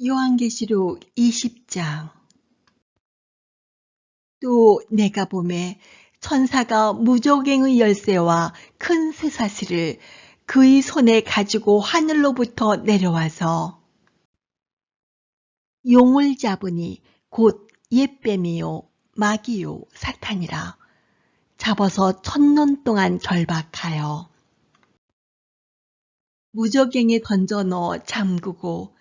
요한계시록 20장. 또 내가 보매 천사가 무저갱의 열쇠와 큰 쇠사슬을 그의 손에 가지고 하늘로부터 내려와서 용을 잡으니 곧 옛뱀이요 마귀요 사탄이라 잡아서 1000년 동안 결박하여 무저갱에 던져 넣어 잠그고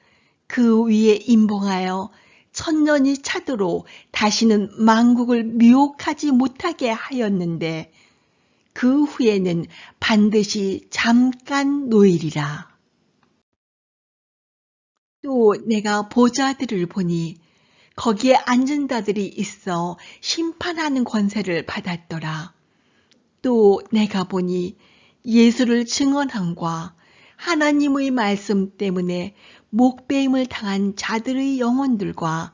그 위에 임봉하여 1000년이 차도록 다시는 만국을 미혹하지 못하게 하였는데 그 후에는 반드시 잠깐 노일이라. 또 내가 보좌들을 보니 거기에 앉은 자들이 있어 심판하는 권세를 받았더라. 또 내가 보니 예수를 증언함과 하나님의 말씀 때문에 목배임을 당한 자들의 영혼들과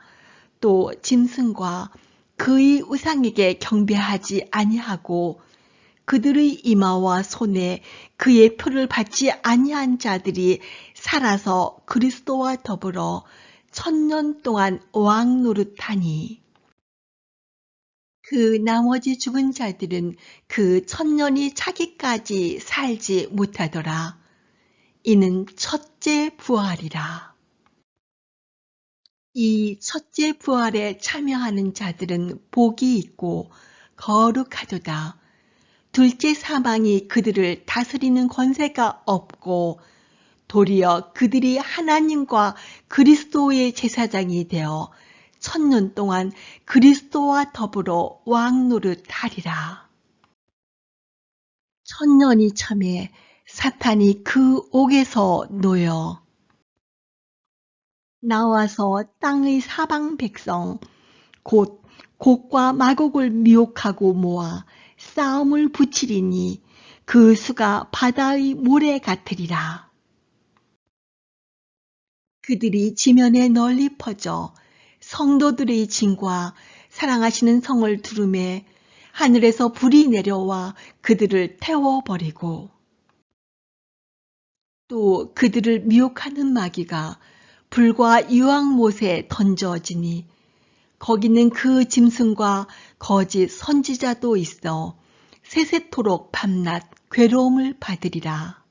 또 짐승과 그의 우상에게 경배하지 아니하고 그들의 이마와 손에 그의 표를 받지 아니한 자들이 살아서 그리스도와 더불어 1000년 동안 왕 노릇하니 그 나머지 죽은 자들은 그 1000년이 차기까지 살지 못하더라. 이는 첫째 부활이라. 이 첫째 부활에 참여하는 자들은 복이 있고 거룩하도다. 둘째 사망이 그들을 다스리는 권세가 없고 도리어 그들이 하나님과 그리스도의 제사장이 되어 1000년 동안 그리스도와 더불어 왕 노릇하리라. 1000년이 참에 사탄이 그 옥에서 놓여 나와서 땅의 사방 백성 곧 곡과 마곡을 미혹하고 모아 싸움을 붙이리니 그 수가 바다의 모래 같으리라. 그들이 지면에 널리 퍼져 성도들의 진과 사랑하시는 성을 두루매 하늘에서 불이 내려와 그들을 태워버리고 또 그들을 미혹하는 마귀가 불과 유황못에 던져지니 거기는 그 짐승과 거짓 선지자도 있어 세세토록 밤낮 괴로움을 받으리라.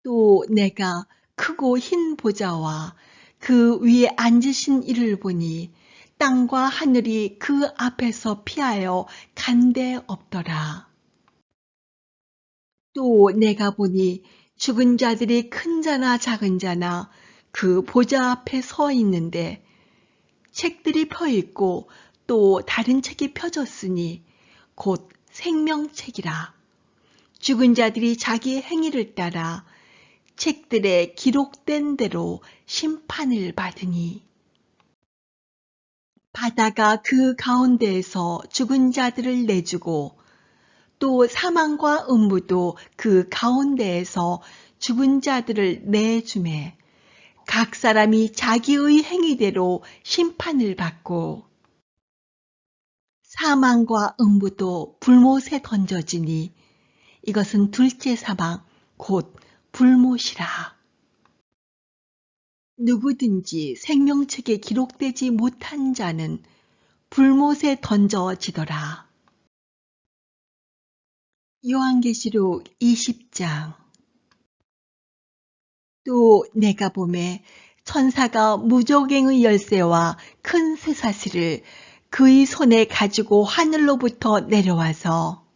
또 내가 크고 흰 보좌와 그 위에 앉으신 이를 보니 땅과 하늘이 그 앞에서 피하여 간데 없더라. 또 내가 보니 죽은 자들이 큰 자나 작은 자나 그 보좌 앞에 서 있는데 책들이 펴 있고 또 다른 책이 펴졌으니 곧 생명책이라. 죽은 자들이 자기 행위를 따라 책들에 기록된 대로 심판을 받으니 바다가 그 가운데에서 죽은 자들을 내주고 또 사망과 음부도 그 가운데에서 죽은 자들을 내주매 각 사람이 자기의 행위대로 심판을 받고 사망과 음부도 불못에 던져지니 이것은 둘째 사망 곧 불못이라. 누구든지 생명책에 기록되지 못한 자는 불못에 던져지더라. 요한계시록 20장. 또 내가 보매 천사가 무저갱의 열쇠와 큰 쇠사슬을 그의 손에 가지고 하늘로부터 내려와서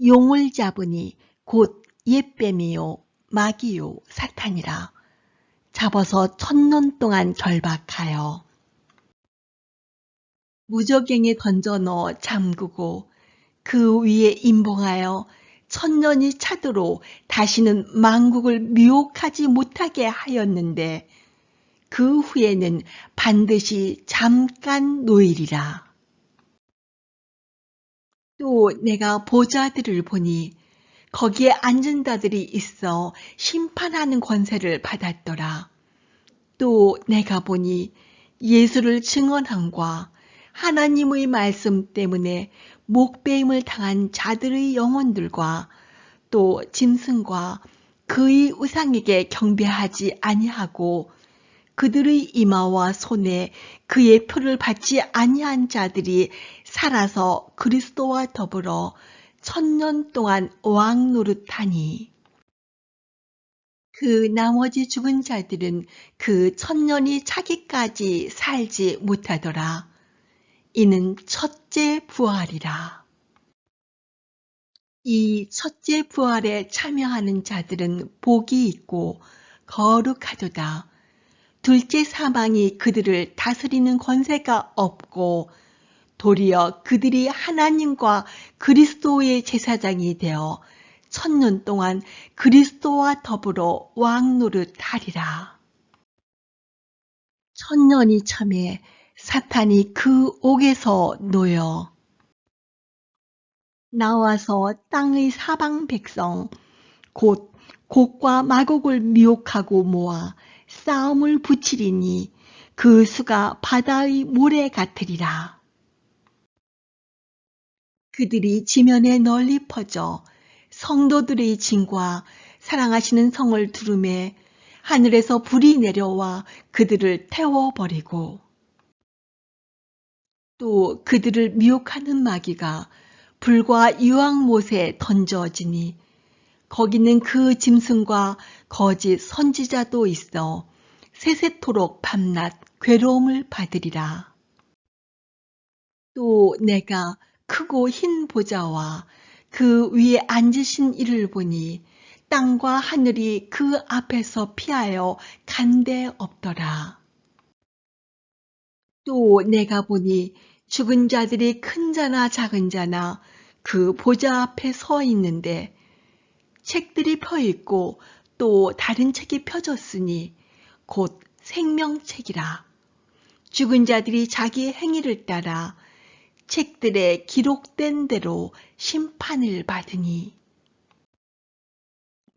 용을 잡으니 곧 옛뱀이요 마귀요 사탄이라 잡아서 1000년 동안 결박하여 무저갱에 던져 넣어 잠그고 그 위에 임봉하여 1000년이 차도록 다시는 만국을 미혹하지 못하게 하였는데 그 후에는 반드시 잠깐 노일이라. 또 내가 보좌들을 보니 거기에 앉은 자들이 있어 심판하는 권세를 받았더라. 또 내가 보니 예수를 증언함과 하나님의 말씀 때문에 목배임을 당한 자들의 영혼들과 또 짐승과 그의 우상에게 경배하지 아니하고 그들의 이마와 손에 그의 표를 받지 아니한 자들이 살아서 그리스도와 더불어 1000년 동안 왕 노릇하니 그 나머지 죽은 자들은 그 1000년이 차기까지 살지 못하더라. 이는 첫째 부활이라. 이 첫째 부활에 참여하는 자들은 복이 있고 거룩하도다. 둘째 사망이 그들을 다스리는 권세가 없고 도리어 그들이 하나님과 그리스도의 제사장이 되어 1000년 동안 그리스도와 더불어 왕 노릇하리라. 1000년이 참에 사탄이 그 옥에서 놓여 나와서 땅의 사방 백성 곧 곡과 마곡을 미혹하고 모아 싸움을 붙이리니 그 수가 바다의 모래 같으리라. 그들이 지면에 널리 퍼져 성도들의 진과 사랑하시는 성을 두루매 하늘에서 불이 내려와 그들을 태워버리고 또 그들을 미혹하는 마귀가 불과 유황못에 던져지니 거기는 그 짐승과 거짓 선지자도 있어 세세토록 밤낮 괴로움을 받으리라. 또 내가 크고 흰 보좌와 그 위에 앉으신 이를 보니 땅과 하늘이 그 앞에서 피하여 간데 없더라. 또 내가 보니 죽은 자들이 큰 자나 작은 자나 그 보좌 앞에 서 있는데 책들이 펴 있고 또 다른 책이 펴졌으니 곧 생명책이라. 죽은 자들이 자기 행위를 따라 책들에 기록된 대로 심판을 받으니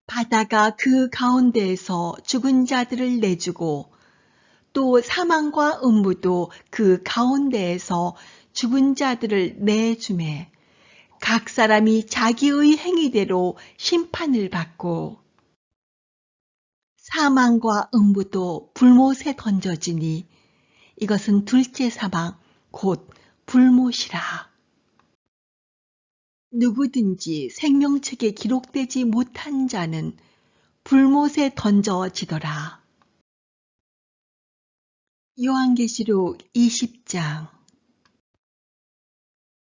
바다가 그 가운데에서 죽은 자들을 내주고 또 사망과 음부도 그 가운데에서 죽은 자들을 내주매 각 사람이 자기의 행위대로 심판을 받고 사망과 음부도 불못에 던져지니 이것은 둘째 사망 곧 불못이라. 누구든지 생명책에 기록되지 못한 자는 불못에 던져지더라. 요한계시록 20장.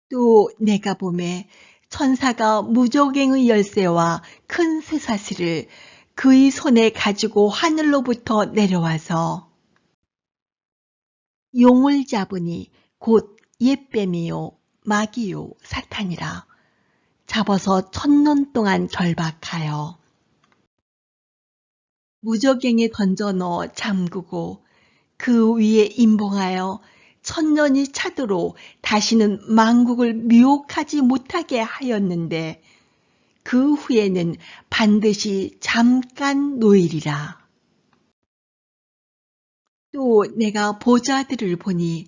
또 내가 보매 천사가 무저갱의 열쇠와 큰 쇠사슬을 그의 손에 가지고 하늘로부터 내려와서 용을 잡으니 곧 옛뱀이요 마귀요 사탄이라. 잡아서 1000년 동안 결박하여 무저갱에 던져 넣어 잠그고 그 위에 임봉하여 1000년이 차도록 다시는 만국을 미혹하지 못하게 하였는데 그 후에는 반드시 잠깐 노일이라. 또 내가 보좌들을 보니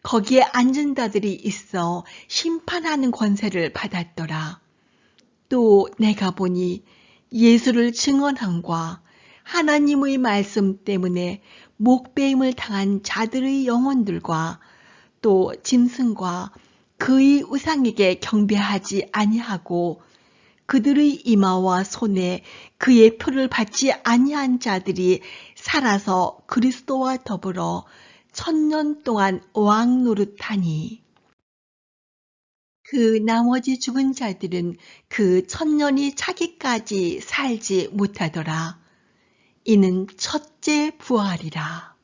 거기에 앉은 자들이 있어 심판하는 권세를 받았더라. 또 내가 보니 예수를 증언함과 하나님의 말씀 때문에 목배임을 당한 자들의 영혼들과 또 짐승과 그의 우상에게 경배하지 아니하고 그들의 이마와 손에 그의 표를 받지 아니한 자들이 살아서 그리스도와 더불어 1000년 동안 왕 노릇하니 그 나머지 죽은 자들은 그 1000년이 차기까지 살지 못하더라. 이는 첫째 부활이라.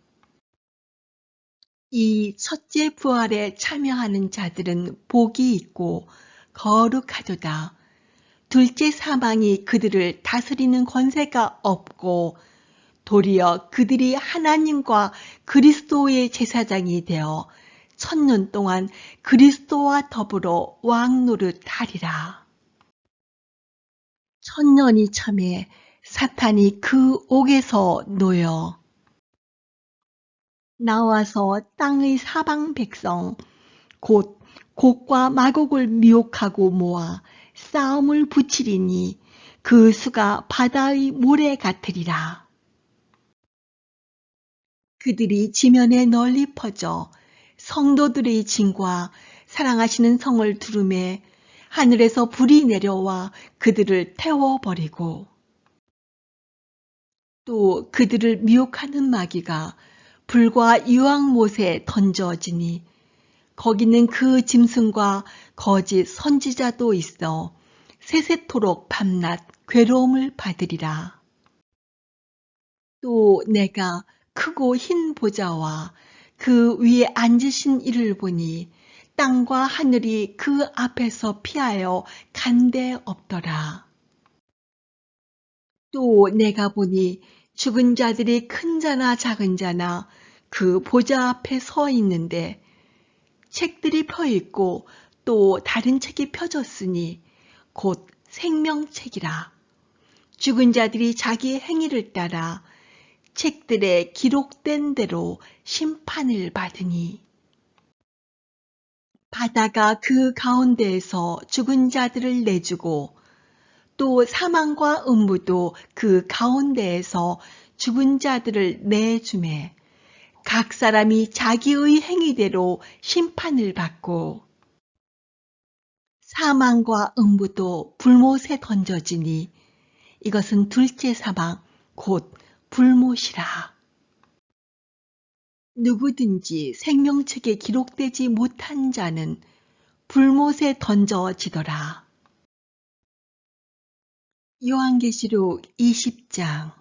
이 첫째 부활에 참여하는 자들은 복이 있고 거룩하도다. 둘째 사망이 그들을 다스리는 권세가 없고 도리어 그들이 하나님과 그리스도의 제사장이 되어 1000년 동안 그리스도와 더불어 왕 노릇하리라. 1000년이 참에 사탄이 그 옥에서 놓여 나와서 땅의 사방 백성 곧 곡과 마곡을 미혹하고 모아 싸움을 붙이리니 그 수가 바다의 모래 같으리라. 그들이 지면에 널리 퍼져 성도들의 징과 사랑하시는 성을 두루매 하늘에서 불이 내려와 그들을 태워버리고 또 그들을 미혹하는 마귀가 불과 유황못에 던져지니 거기는 그 짐승과 거짓 선지자도 있어 세세토록 밤낮 괴로움을 받으리라. 또 내가 크고 흰 보좌와 그 위에 앉으신 이를 보니 땅과 하늘이 그 앞에서 피하여 간데 없더라. 또 내가 보니 죽은 자들이 큰 자나 작은 자나 그 보좌 앞에 서 있는데 책들이 펴 있고 또 다른 책이 펴졌으니 곧 생명책이라. 죽은 자들이 자기 행위를 따라 책들에 기록된 대로 심판을 받으니 바다가 그 가운데에서 죽은 자들을 내주고 또 사망과 음부도 그 가운데에서 죽은 자들을 내주매 각 사람이 자기의 행위대로 심판을 받고 사망과 음부도 불못에 던져지니 이것은 둘째 사망 곧 불못이라. 누구든지 생명책에 기록되지 못한 자는 불못에 던져지더라. 요한계시록 20장.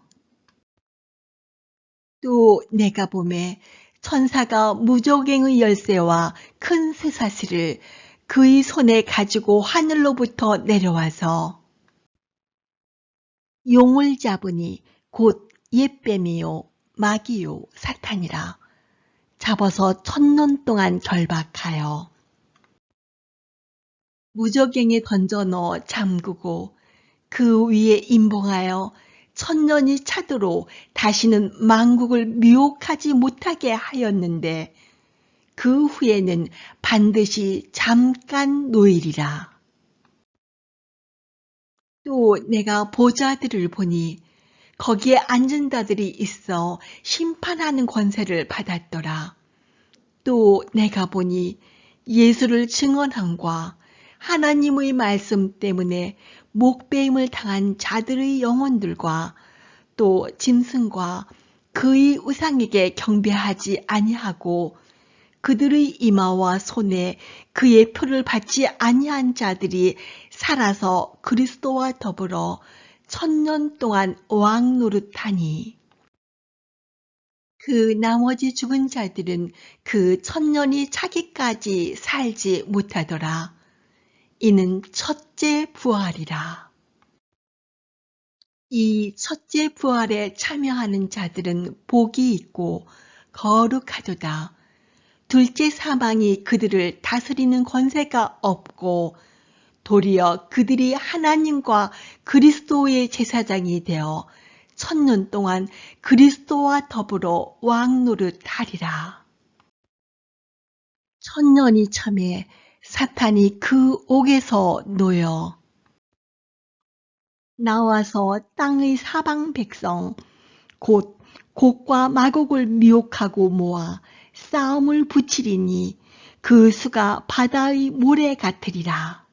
또 내가 보매 천사가 무저갱의 열쇠와 큰 쇠사슬을 그의 손에 가지고 하늘로부터 내려와서 용을 잡으니 곧 옛뱀이요 마귀요 사탄이라. 잡아서 1000년 동안 결박하여 무저갱에 던져 넣어 잠그고 그 위에 임봉하여 1000년이 차도록 다시는 만국을 미혹하지 못하게 하였는데 그 후에는 반드시 잠깐 노일이라. 또 내가 보좌들을 보니 거기에 앉은 자들이 있어 심판하는 권세를 받았더라. 또 내가 보니 예수를 증언함과 하나님의 말씀 때문에 목배임을 당한 자들의 영혼들과 또 짐승과 그의 우상에게 경배하지 아니하고 그들의 이마와 손에 그의 표를 받지 아니한 자들이 살아서 그리스도와 더불어 1000년 동안 왕 노릇하니 그 나머지 죽은 자들은 그 1000년이 차기까지 살지 못하더라. 이는 첫째 부활이라. 이 첫째 부활에 참여하는 자들은 복이 있고 거룩하도다. 둘째 사망이 그들을 다스리는 권세가 없고 도리어 그들이 하나님과 그리스도의 제사장이 되어 1000년 동안 그리스도와 더불어 왕 노릇하리라. 1000년이 참에 사탄이 그 옥에서 놓여 나와서 땅의 사방 백성 곧 곡과 마곡을 미혹하고 모아 싸움을 붙이리니 그 수가 바다의 모래 같으리라.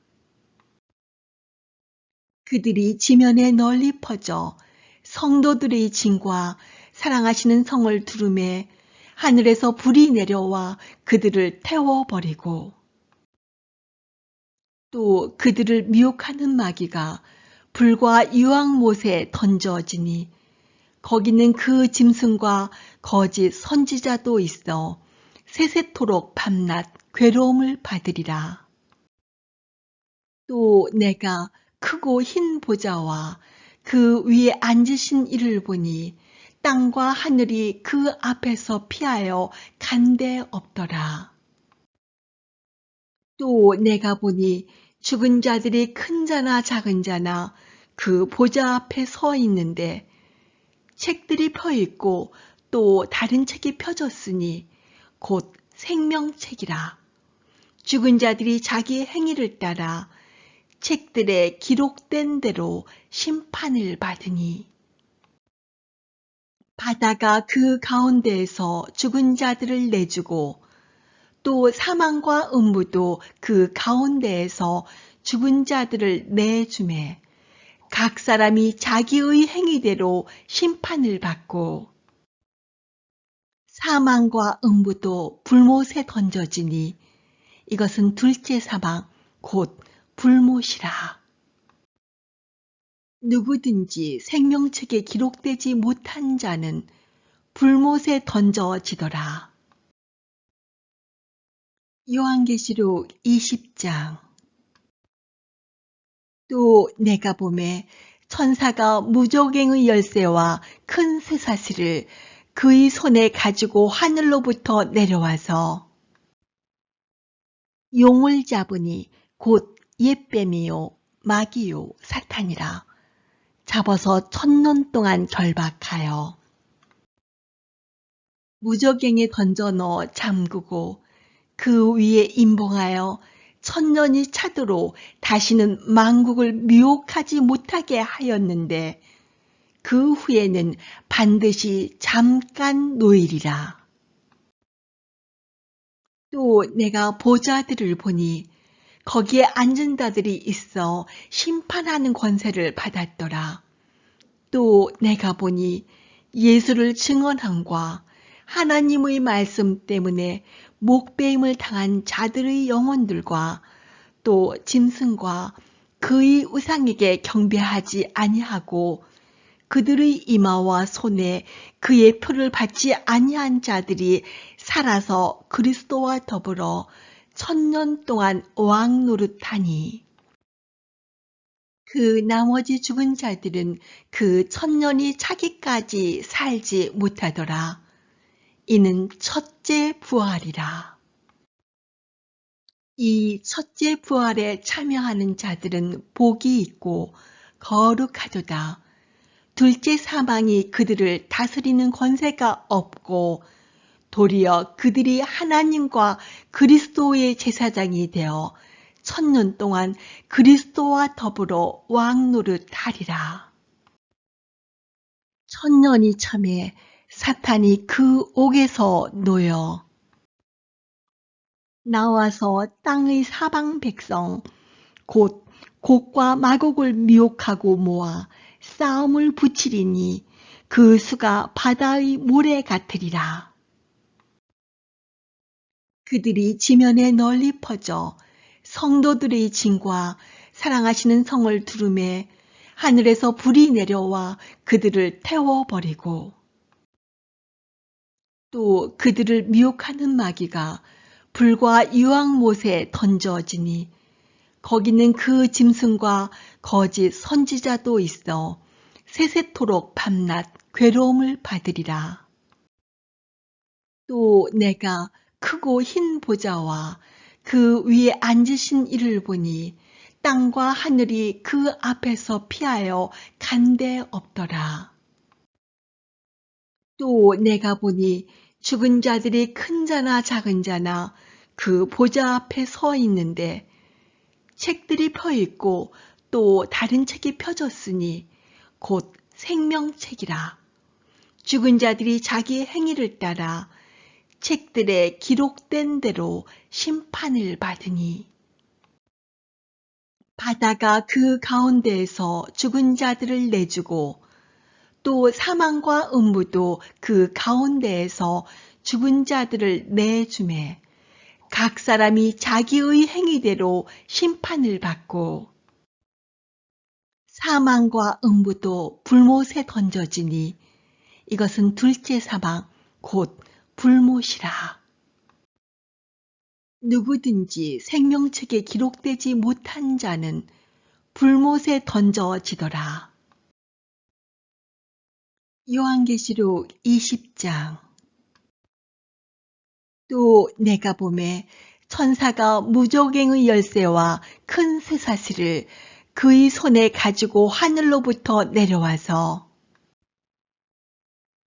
그들이 지면에 널리 퍼져 성도들의 징과 사랑하시는 성을 두루매 하늘에서 불이 내려와 그들을 태워버리고 또 그들을 미혹하는 마귀가 불과 유황못에 던져지니 거기는 그 짐승과 거짓 선지자도 있어 세세토록 밤낮 괴로움을 받으리라. 또 내가 크고 흰 보좌와 그 위에 앉으신 이를 보니 땅과 하늘이 그 앞에서 피하여 간데 없더라. 또 내가 보니 죽은 자들이 큰 자나 작은 자나 그 보좌 앞에 서 있는데 책들이 펴 있고 또 다른 책이 펴졌으니 곧 생명책이라. 죽은 자들이 자기 행위를 따라 책들에 기록된 대로 심판을 받으니 바다가 그 가운데에서 죽은 자들을 내주고 또 사망과 음부도 그 가운데에서 죽은 자들을 내주매 각 사람이 자기의 행위대로 심판을 받고 사망과 음부도 불못에 던져지니 이것은 둘째 사망 곧 불못이라. 누구든지 생명책에 기록되지 못한 자는 불못에 던져지더라. 요한계시록 20장. 또 내가 보매 천사가 무저갱의 열쇠와 큰 쇠사슬을 그의 손에 가지고 하늘로부터 내려와서 용을 잡으니 곧 옛뱀이요 마귀요 사탄이라. 잡아서 1000년 동안 결박하여 무저갱에 던져 넣어 잠그고 그 위에 임봉하여 1000년이 차도록 다시는 만국을 미혹하지 못하게 하였는데 그 후에는 반드시 잠깐 노일이라. 또 내가 보좌들을 보니 거기에 앉은 자들이 있어 심판하는 권세를 받았더라. 또 내가 보니 예수를 증언함과 하나님의 말씀 때문에 목배임을 당한 자들의 영혼들과 또 짐승과 그의 우상에게 경배하지 아니하고 그들의 이마와 손에 그의 표를 받지 아니한 자들이 살아서 그리스도와 더불어 1000년 동안 왕 노릇하니 그 나머지 죽은 자들은 그 1000년이 차기까지 살지 못하더라. 이는 첫째 부활이라. 이 첫째 부활에 참여하는 자들은 복이 있고 거룩하도다. 둘째 사망이 그들을 다스리는 권세가 없고 도리어 그들이 하나님과 그리스도의 제사장이 되어 1000년 동안 그리스도와 더불어 왕 노릇하리라. 1000년이 참에 사탄이 그 옥에서 놓여 나와서 땅의 사방 백성 곧 곡과 마곡을 미혹하고 모아 싸움을 붙이리니 그 수가 바다의 모래 같으리라. 그들이 지면에 널리 퍼져 성도들의 진과 사랑하시는 성을 두르매 하늘에서 불이 내려와 그들을 태워버리고 또 그들을 미혹하는 마귀가 불과 유황못에 던져지니 거기는 그 짐승과 거짓 선지자도 있어 세세토록 밤낮 괴로움을 받으리라. 또 내가 크고 흰 보좌와 그 위에 앉으신 이를 보니 땅과 하늘이 그 앞에서 피하여 간데 없더라. 또 내가 보니 죽은 자들이 큰 자나 작은 자나 그 보좌 앞에 서 있는데 책들이 펴 있고 또 다른 책이 펴졌으니 곧 생명책이라. 죽은 자들이 자기 행위를 따라 책들에 기록된 대로 심판을 받으니 바다가 그 가운데에서 죽은 자들을 내주고 또 사망과 음부도 그 가운데에서 죽은 자들을 내주매 각 사람이 자기의 행위대로 심판을 받고 사망과 음부도 불못에 던져지니 이것은 둘째 사망 곧 불못이라. 누구든지 생명책에 기록되지 못한 자는 불못에 던져지더라. 요한계시록 20장. 또 내가 보매 천사가 무저갱의 열쇠와 큰 쇠사슬을 그의 손에 가지고 하늘로부터 내려와서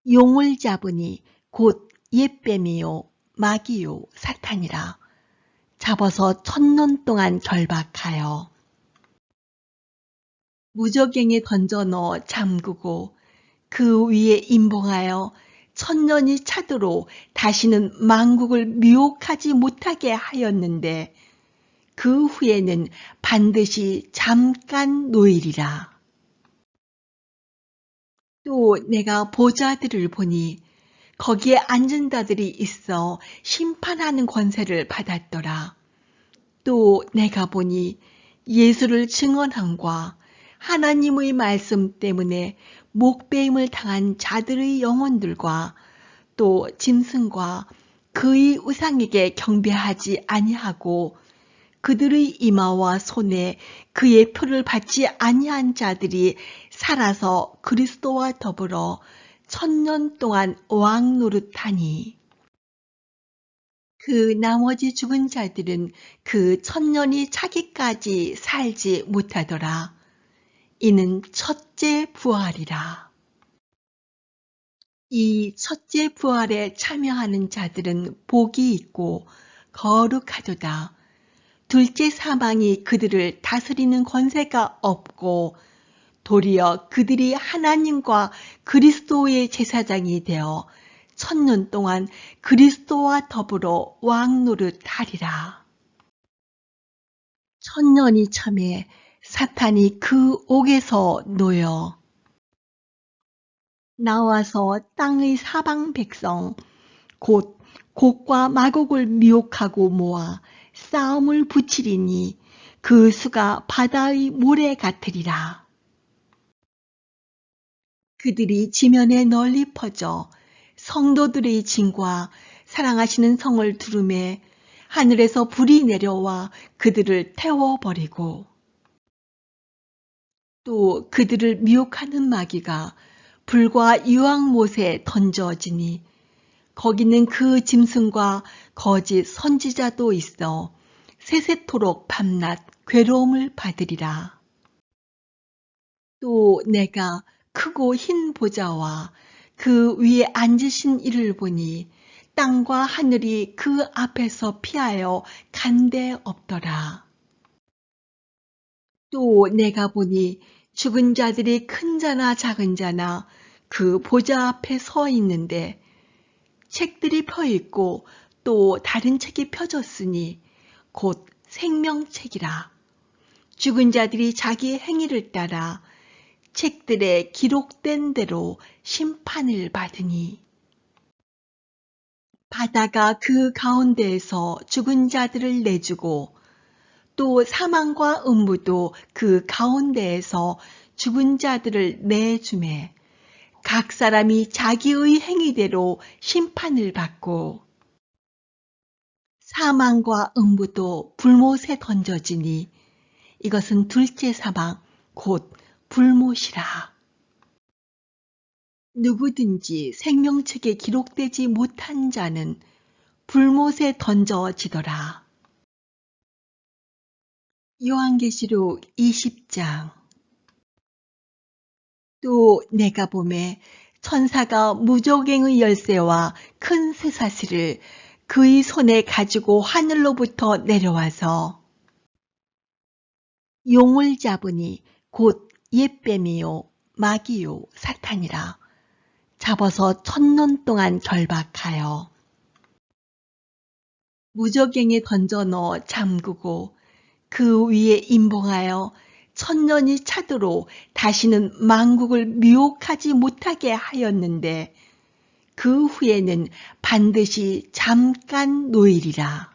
용을 잡으니 곧 옛뱀이요 마귀요 사탄이라. 잡아서 1000년 동안 결박하여 무저갱에 던져 넣어 잠그고 그 위에 임봉하여 천년이 차도록 다시는 만국을 미혹하지 못하게 하였는데 그 후에는 반드시 잠깐 노일이라. 또 내가 보좌들을 보니 거기에 앉은 자들이 있어 심판하는 권세를 받았더라. 또 내가 보니 예수를 증언함과 하나님의 말씀 때문에 목배임을 당한 자들의 영혼들과 또 짐승과 그의 우상에게 경배하지 아니하고 그들의 이마와 손에 그의 표를 받지 아니한 자들이 살아서 그리스도와 더불어 천년 동안 왕 노릇하니 그 나머지 죽은 자들은 그 천년이 차기까지 살지 못하더라. 이는 첫째 부활이라. 이 첫째 부활에 참여하는 자들은 복이 있고 거룩하도다. 둘째 사망이 그들을 다스리는 권세가 없고 도리어 그들이 하나님과 그리스도의 제사장이 되어 천년 동안 그리스도와 더불어 왕 노릇하리라. 천년이 참에 사탄이 그 옥에서 놓여 나와서 땅의 사방 백성 곧 곡과 마곡을 미혹하고 모아 싸움을 붙이리니 그 수가 바다의 모래 같으리라. 그들이 지면에 널리 퍼져 성도들의 진과 사랑하시는 성을 두르매 하늘에서 불이 내려와 그들을 태워버리고 또 그들을 미혹하는 마귀가 불과 유황못에 던져지니 거기는 그 짐승과 거짓 선지자도 있어 세세토록 밤낮 괴로움을 받으리라. 또 내가 크고 흰 보좌와 그 위에 앉으신 이를 보니 땅과 하늘이 그 앞에서 피하여 간데 없더라. 또 내가 보니 죽은 자들이 큰 자나 작은 자나 그 보좌 앞에 서 있는데 책들이 펴 있고 또 다른 책이 펴졌으니 곧 생명책이라. 죽은 자들이 자기 행위를 따라 책들에 기록된 대로 심판을 받으니 바다가 그 가운데에서 죽은 자들을 내주고 또 사망과 음부도 그 가운데에서 죽은 자들을 내주매 각 사람이 자기의 행위대로 심판을 받고 사망과 음부도 불못에 던져지니 이것은 둘째 사망 곧 불못이라. 누구든지 생명책에 기록되지 못한 자는 불못에 던져지더라. 요한계시록 20장. 또 내가 보매 천사가 무저갱의 열쇠와 큰 쇠사슬을 그의 손에 가지고 하늘로부터 내려와서 용을 잡으니 곧 옛뱀이요 마귀요 사탄이라. 잡아서 천년 동안 결박하여 무저갱에 던져 넣어 잠그고 그 위에 임봉하여 천년이 차도록 다시는 만국을 미혹하지 못하게 하였는데 그 후에는 반드시 잠깐 노일이라.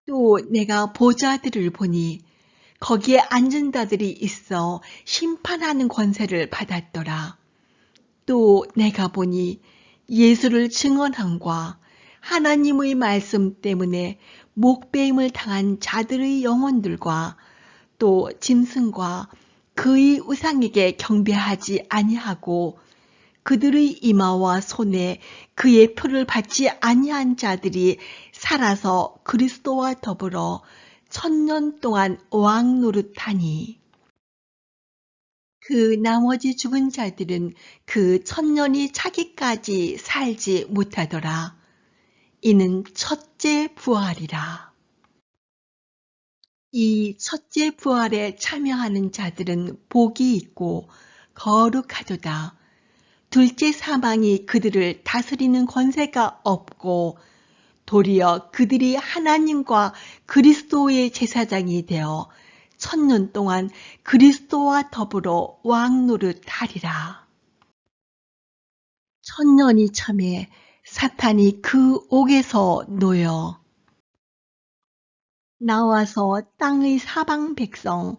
또 내가 보좌들을 보니 거기에 앉은 자들이 있어 심판하는 권세를 받았더라. 또 내가 보니 예수를 증언함과 하나님의 말씀 때문에 목배임을 당한 자들의 영혼들과 또 짐승과 그의 우상에게 경배하지 아니하고 그들의 이마와 손에 그의 표를 받지 아니한 자들이 살아서 그리스도와 더불어 천년 동안 왕 노릇하니 그 나머지 죽은 자들은 그 천년이 차기까지 살지 못하더라. 이는 첫째 부활이라. 이 첫째 부활에 참여하는 자들은 복이 있고 거룩하도다. 둘째 사망이 그들을 다스리는 권세가 없고 도리어 그들이 하나님과 그리스도의 제사장이 되어 1000년 동안 그리스도와 더불어 왕 노릇하리라. 1000년이 참에 사탄이 그 옥에서 놓여 나와서 땅의 사방 백성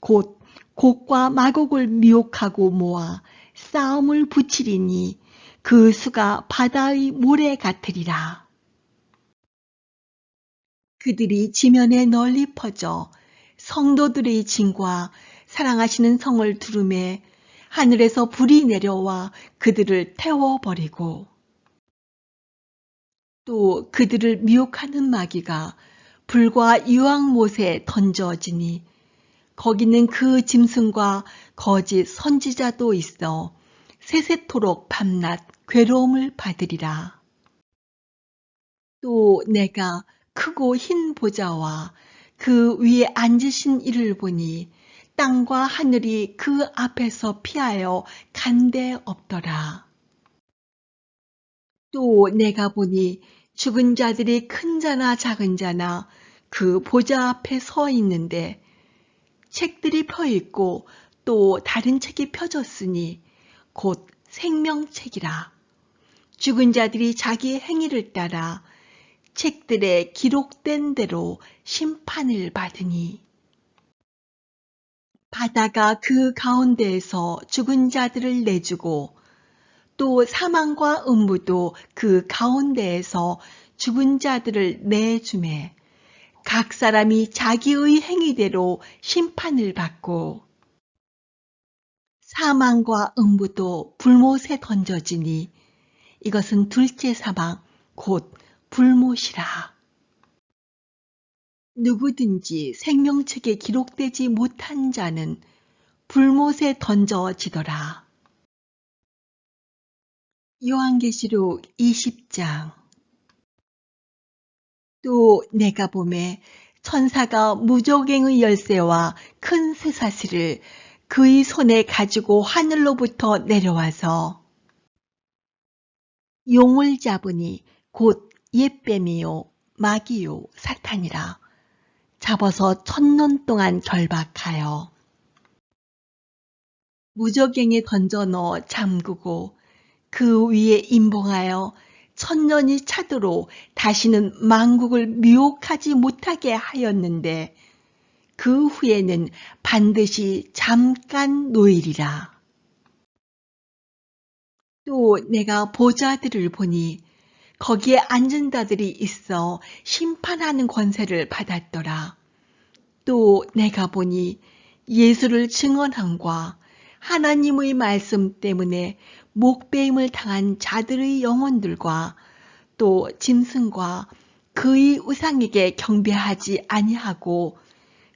곧 곡과 마곡을 미혹하고 모아 싸움을 붙이리니 그 수가 바다의 모래 같으리라. 그들이 지면에 널리 퍼져 성도들의 진과 사랑하시는 성을 두르매 하늘에서 불이 내려와 그들을 태워버리고 또 그들을 미혹하는 마귀가 불과 유황못에 던져지니 거기는 그 짐승과 거짓 선지자도 있어 세세토록 밤낮 괴로움을 받으리라. 또 내가 크고 흰 보좌와 그 위에 앉으신 이를 보니 땅과 하늘이 그 앞에서 피하여 간데 없더라. 또 내가 보니 죽은 자들이 큰 자나 작은 자나 그 보좌 앞에 서 있는데 책들이 펴 있고 또 다른 책이 펴졌으니 곧 생명책이라. 죽은 자들이 자기 행위를 따라 책들에 기록된 대로 심판을 받으니 바다가 그 가운데에서 죽은 자들을 내주고 또 사망과 음부도 그 가운데에서 죽은 자들을 내주매 각 사람이 자기의 행위대로 심판을 받고 사망과 음부도 불못에 던져지니 이것은 둘째 사망 곧 불못이라. 누구든지 생명책에 기록되지 못한 자는 불못에 던져지더라. 요한계시록 20장. 또 내가 보매 천사가 무저갱의 열쇠와 큰 쇠사슬을 그의 손에 가지고 하늘로부터 내려와서 용을 잡으니 곧 옛뱀이요 마귀요 사탄이라. 잡아서 1000년 동안 결박하여 무저갱에 던져 넣어 잠그고 그 위에 임봉하여 1000년이 차도록 다시는 만국을 미혹하지 못하게 하였는데 그 후에는 반드시 잠깐 놓이리라. 또 내가 보좌들을 보니 거기에 앉은 자들이 있어 심판하는 권세를 받았더라. 또 내가 보니 예수를 증언함과 하나님의 말씀 때문에 목배임을 당한 자들의 영혼들과 또 짐승과 그의 우상에게 경배하지 아니하고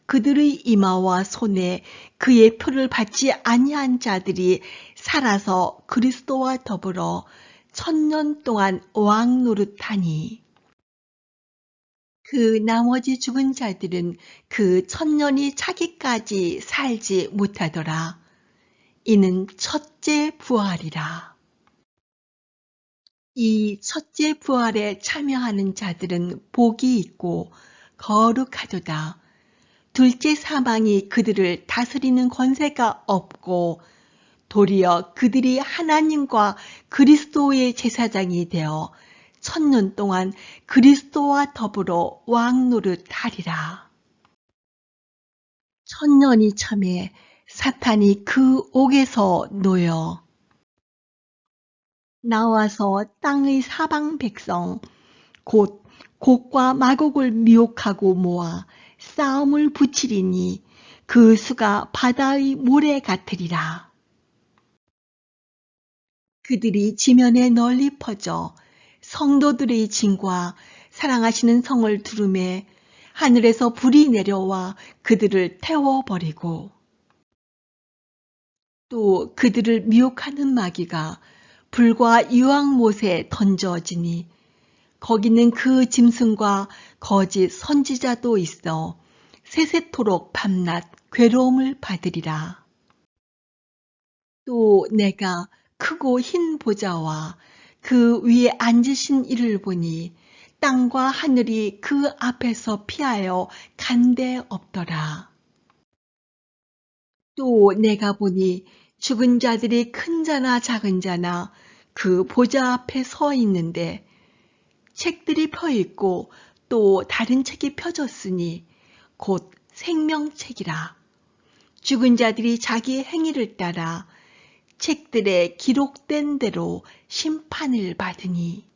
그들의 이마와 손에 그의 표를 받지 아니한 자들이 살아서 그리스도와 더불어 1000년 동안 왕 노릇하니 그 나머지 죽은 자들은 그 1000년이 차기까지 살지 못하더라. 이는 첫째 부활이라. 이 첫째 부활에 참여하는 자들은 복이 있고 거룩하도다. 둘째 사망이 그들을 다스리는 권세가 없고 도리어 그들이 하나님과 그리스도의 제사장이 되어 1000년 동안 그리스도와 더불어 왕 노릇하리라. 1000년이 참에 사탄이 그 옥에서 놓여 나와서 땅의 사방 백성 곧 곡과 마곡을 미혹하고 모아 싸움을 붙이리니 그 수가 바다의 모래 같으리라. 그들이 지면에 널리 퍼져 성도들의 진과 사랑하시는 성을 두르매 하늘에서 불이 내려와 그들을 태워버리고 또 그들을 미혹하는 마귀가 불과 유황못에 던져지니 거기는 그 짐승과 거짓 선지자도 있어 세세토록 밤낮 괴로움을 받으리라. 또 내가 크고 흰 보좌와 그 위에 앉으신 이를 보니 땅과 하늘이 그 앞에서 피하여 간데 없더라. 또 내가 보니 죽은 자들이 큰 자나 작은 자나 그 보좌 앞에 서 있는데 책들이 펴 있고 또 다른 책이 펴졌으니 곧 생명책이라. 죽은 자들이 자기 행위를 따라 책들에 기록된 대로 심판을 받으니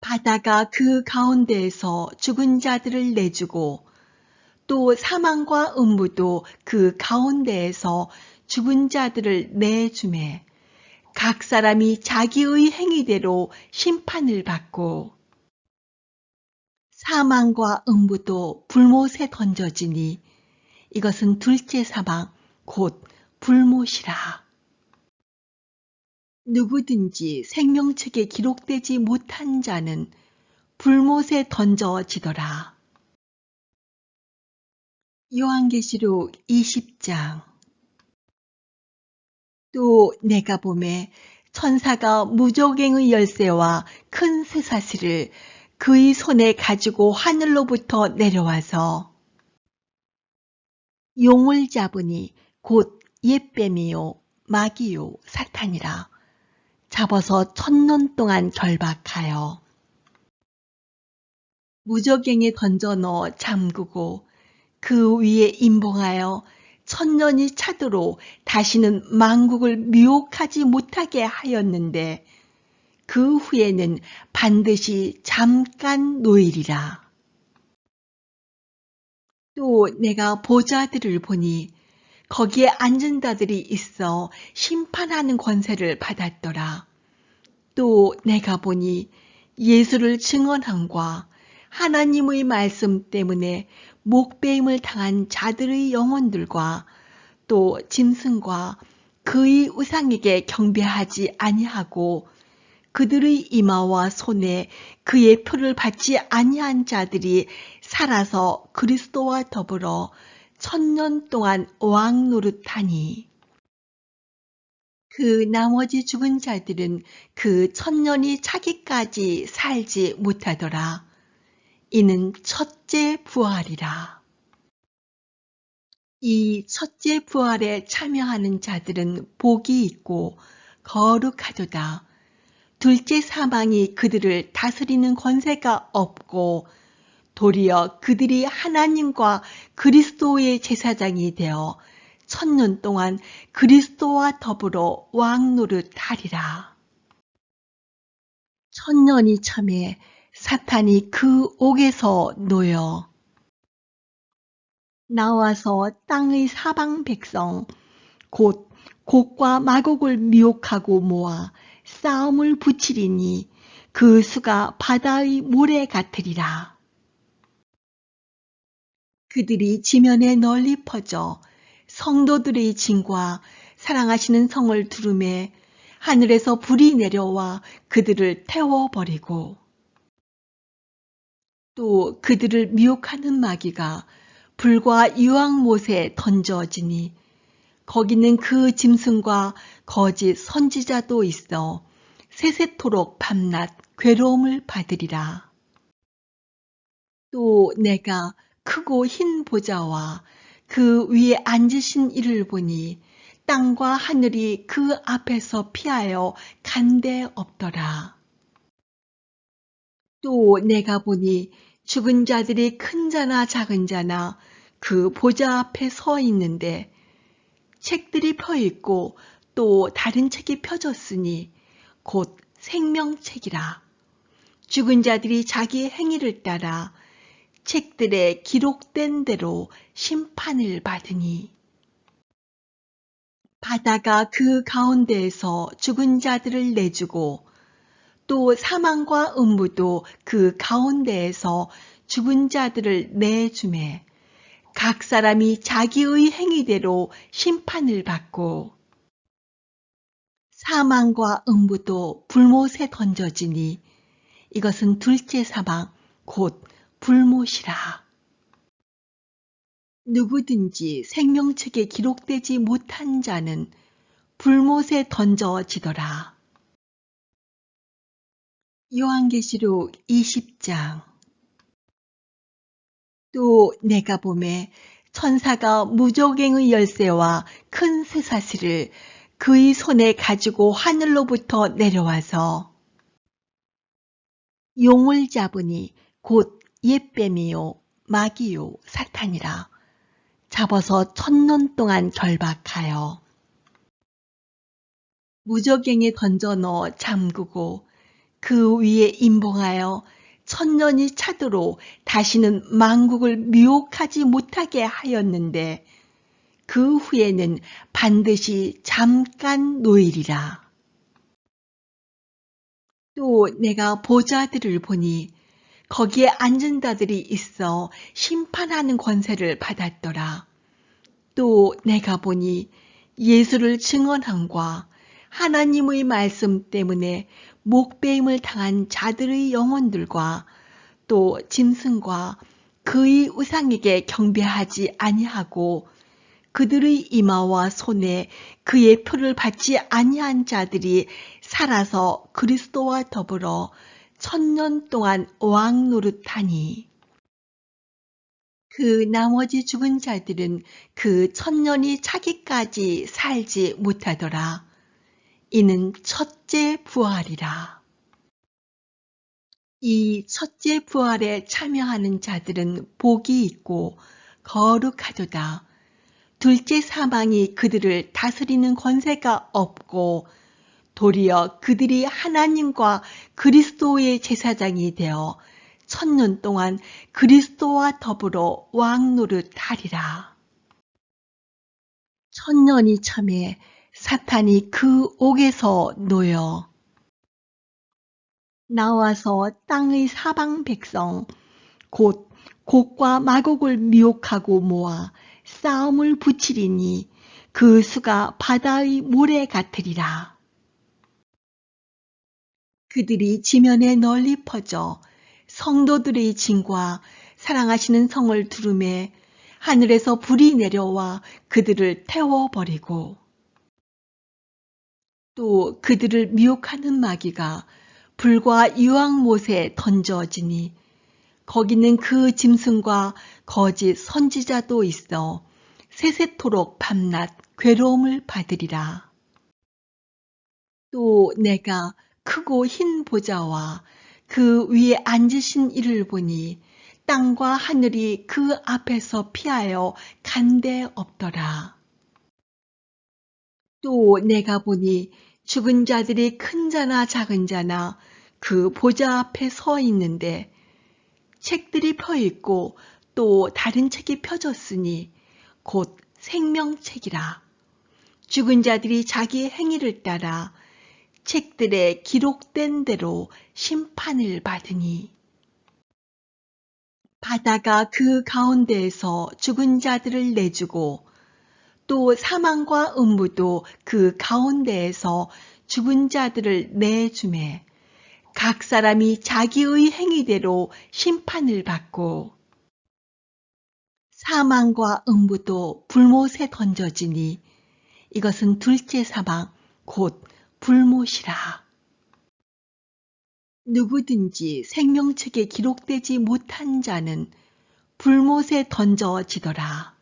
바다가 그 가운데에서 죽은 자들을 내주고 또 사망과 음부도 그 가운데에서 죽은 자들을 내주매 각 사람이 자기의 행위대로 심판을 받고 사망과 음부도 불못에 던져지니 이것은 둘째 사망 곧 불못이라. 누구든지 생명책에 기록되지 못한 자는 불못에 던져지더라. 요한계시록 20장. 또 내가 보매 천사가 무저갱의 열쇠와 큰 쇠사슬을 그의 손에 가지고 하늘로부터 내려와서 용을 잡으니 곧 옛뱀이요 마귀요 사탄이라. 잡아서 1000년 동안 결박하여 무저갱에 던져 넣어 잠그고 그 위에 임봉하여 1000년이 차도록 다시는 만국을 미혹하지 못하게 하였는데 그 후에는 반드시 잠깐 노일이라. 또 내가 보좌들을 보니 거기에 앉은 자들이 있어 심판하는 권세를 받았더라. 또 내가 보니 예수를 증언함과 하나님의 말씀 때문에 목배임을 당한 자들의 영혼들과 또 짐승과 그의 우상에게 경배하지 아니하고 그들의 이마와 손에 그의 표를 받지 아니한 자들이 살아서 그리스도와 더불어 1000년 동안 왕 노릇하니 그 나머지 죽은 자들은 그 1000년이 차기까지 살지 못하더라. 이는 첫째 부활이라. 이 첫째 부활에 참여하는 자들은 복이 있고 거룩하도다. 둘째 사망이 그들을 다스리는 권세가 없고 도리어 그들이 하나님과 그리스도의 제사장이 되어 1000년 동안 그리스도와 더불어 왕 노릇하리라. 1000년이 참에 사탄이 그 옥에서 놓여 나와서 땅의 사방 백성 곧 곡과 마곡을 미혹하고 모아 싸움을 붙이리니 그 수가 바다의 모래 같으리라. 그들이 지면에 널리 퍼져 성도들의 진과 사랑하시는 성을 두루매 하늘에서 불이 내려와 그들을 태워버리고 또 그들을 미혹하는 마귀가 불과 유황못에 던져지니 거기는 그 짐승과 거짓 선지자도 있어 세세토록 밤낮 괴로움을 받으리라. 또 내가 크고 흰 보좌와 그 위에 앉으신 이를 보니 땅과 하늘이 그 앞에서 피하여 간데 없더라. 또 내가 보니 죽은 자들이 큰 자나 작은 자나 그 보좌 앞에 서 있는데 책들이 펴 있고 또 다른 책이 펴졌으니 곧 생명책이라. 죽은 자들이 자기 행위를 따라 책들에 기록된 대로 심판을 받으니 바다가 그 가운데에서 죽은 자들을 내주고 또 사망과 음부도 그 가운데에서 죽은 자들을 내주매 각 사람이 자기의 행위대로 심판을 받고 사망과 음부도 불못에 던져지니 이것은 둘째 사망 곧 불못이라. 누구든지 생명책에 기록되지 못한 자는 불못에 던져지더라. 요한계시록 20장. 또 내가 보매 천사가 무저갱의 열쇠와 큰 쇠사슬을 그의 손에 가지고 하늘로부터 내려와서 용을 잡으니 곧 옛뱀이요 마귀요 사탄이라 잡아서 1000년 동안 결박하여 무저갱에 던져 넣어 잠그고 그 위에 임봉하여 1000년이 차도록 다시는 만국을 미혹하지 못하게 하였는데 그 후에는 반드시 잠깐 노일이라. 또 내가 보좌들을 보니 거기에 앉은 자들이 있어 심판하는 권세를 받았더라. 또 내가 보니 예수를 증언함과 하나님의 말씀 때문에 목배임을 당한 자들의 영혼들과 또 짐승과 그의 우상에게 경배하지 아니하고 그들의 이마와 손에 그의 표를 받지 아니한 자들이 살아서 그리스도와 더불어 1000년 동안 왕 노릇하니 그 나머지 죽은 자들은 그 1000년이 차기까지 살지 못하더라. 이는 첫째 부활이라. 이 첫째 부활에 참여하는 자들은 복이 있고 거룩하도다. 둘째 사망이 그들을 다스리는 권세가 없고 도리어 그들이 하나님과 그리스도의 제사장이 되어 1000년 동안 그리스도와 더불어 왕 노릇하리라. 1000년이 참에 사탄이 그 옥에서 놓여 나와서 땅의 사방 백성 곧 곡과 마곡을 미혹하고 모아 싸움을 붙이리니 그 수가 바다의 모래 같으리라. 그들이 지면에 널리 퍼져 성도들의 진과 사랑하시는 성을 두루매 하늘에서 불이 내려와 그들을 태워버리고 또 그들을 미혹하는 마귀가 불과 유황못에 던져지니 거기는 그 짐승과 거짓 선지자도 있어 세세토록 밤낮 괴로움을 받으리라. 또 내가 크고 흰 보좌와 그 위에 앉으신 이를 보니 땅과 하늘이 그 앞에서 피하여 간데 없더라. 또 내가 보니 죽은 자들이 큰 자나 작은 자나 그 보좌 앞에 서 있는데 책들이 펴 있고 또 다른 책이 펴졌으니 곧 생명책이라. 죽은 자들이 자기 행위를 따라 책들에 기록된 대로 심판을 받으니 바다가 그 가운데에서 죽은 자들을 내주고 또 사망과 음부도 그 가운데에서 죽은 자들을 내주매 각 사람이 자기의 행위대로 심판을 받고 사망과 음부도 불못에 던져지니 이것은 둘째 사망 곧 불못이라. 누구든지 생명책에 기록되지 못한 자는 불못에 던져지더라.